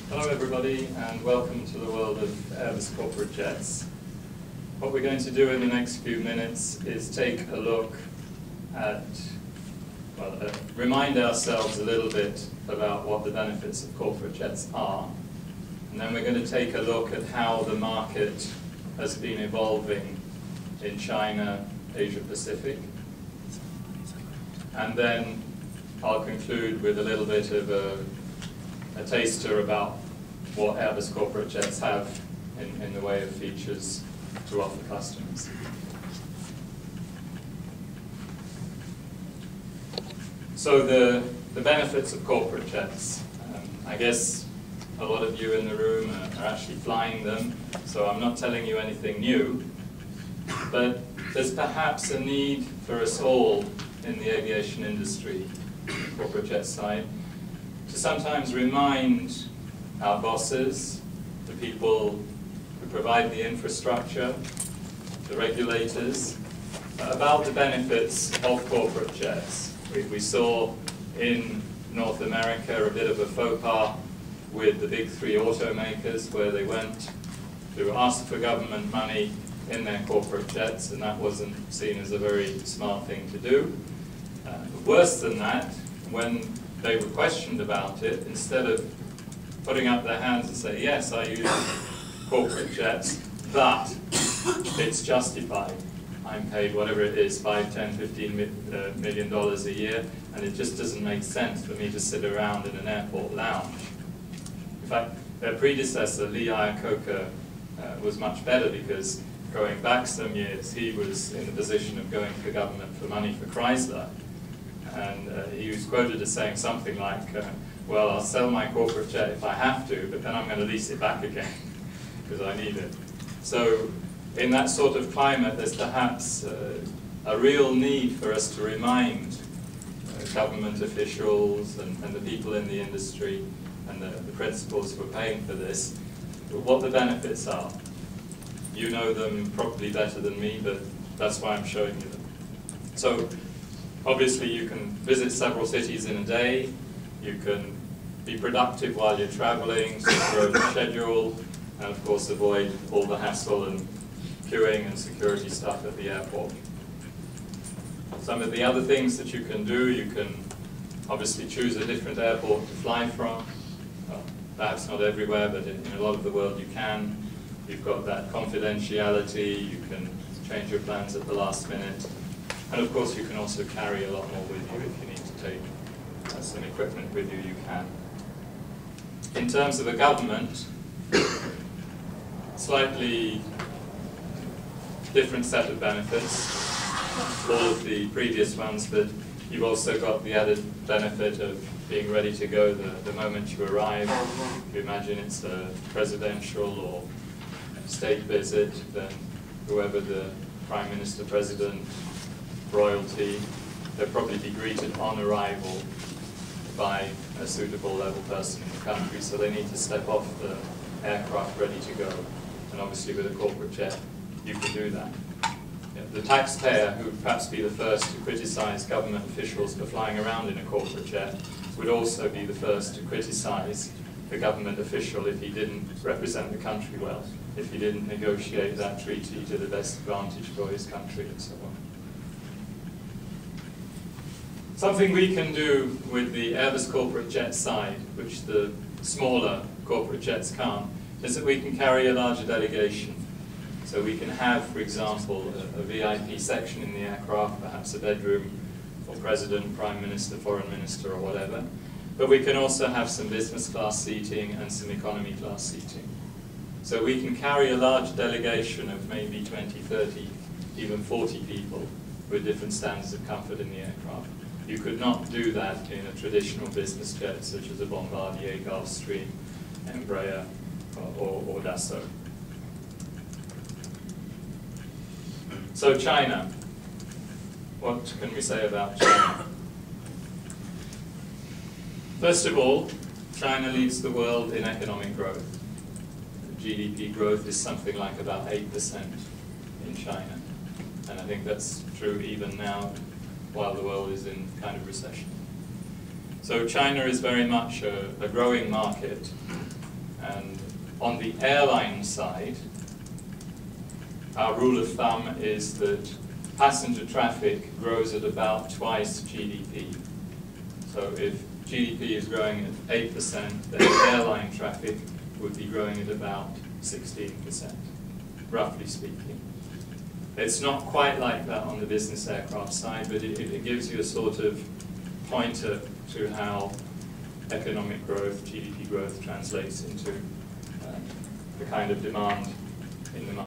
Hello everybody, and welcome to the world of Airbus corporate jets. What we're going to do in the next few minutes is take a look at, remind ourselves a little bit about what the benefits of corporate jets are, and then we're going to take a look at how the market has been evolving in China, Asia Pacific, and then I'll conclude with a little bit of a taster about what Airbus corporate jets have in the way of features to offer customers. So the benefits of corporate jets. I guess a lot of you in the room are actually flying them, so I'm not telling you anything new, but there's perhaps a need for us all in the aviation industry, corporate jet side, to sometimes remind our bosses, the people who provide the infrastructure, the regulators, about the benefits of corporate jets. We saw in North America a bit of a faux pas with the big three automakers, where they went to ask for government money in their corporate jets, and that wasn't seen as a very smart thing to do. Worse than that, when they were questioned about it, instead of putting up their hands and say, yes, I use corporate jets, but it's justified. I'm paid whatever it is, $5, $10, $15 million a year, and it just doesn't make sense for me to sit around in an airport lounge. In fact, their predecessor, Lee Iacocca, was much better, because going back some years, he was in the position of going to the government for money for Chrysler. And he was quoted as saying something like, well, I'll sell my corporate jet if I have to, but then I'm going to lease it back again because I need it. So in that sort of climate, there's perhaps a real need for us to remind government officials and the people in the industry and the principals who are paying for this what the benefits are. You know them probably better than me, but that's why I'm showing you them. So obviously, you can visit several cities in a day, you can be productive while you're traveling, secure the schedule, and of course avoid all the hassle and queuing and security stuff at the airport. Some of the other things that you can do, you can obviously choose a different airport to fly from. Well, perhaps not everywhere, but in a lot of the world you can. You've got that confidentiality, you can change your plans at the last minute. And of course, you can also carry a lot more with you. If you need to take some equipment with you, you can. In terms of a government, slightly different set of benefits, all of the previous ones, but you've also got the added benefit of being ready to go the moment you arrive. If you imagine it's a presidential or state visit, then whoever the Prime Minister, President, royalty, they'll probably be greeted on arrival by a suitable level person in the country, so they need to step off the aircraft ready to go. And obviously with a corporate jet, you can do that. The taxpayer, who would perhaps be the first to criticize government officials for flying around in a corporate jet, would also be the first to criticize the government official if he didn't represent the country well, if he didn't negotiate that treaty to the best advantage for his country, and so on. Something we can do with the Airbus corporate jet side, which the smaller corporate jets can't, is that we can carry a larger delegation. So we can have, for example, a VIP section in the aircraft, perhaps a bedroom for President, Prime Minister, Foreign Minister, or whatever. But we can also have some business class seating and some economy class seating. So we can carry a large delegation of maybe 20, 30, even 40 people with different standards of comfort in the aircraft. You could not do that in a traditional business jet, such as a Bombardier, Gulfstream, Embraer, or Dassault. So China. What can we say about China? First of all, China leads the world in economic growth. GDP growth is something like about 8% in China. And I think that's true even now, while the world is in kind of recession. So China is very much a growing market, And on the airline side, our rule of thumb is that passenger traffic grows at about twice GDP. So if GDP is growing at 8%, then airline traffic would be growing at about 16%, roughly speaking. It's not quite like that on the business aircraft side, but it gives you a sort of pointer to how economic growth, GDP growth, translates into the kind of demand in the market.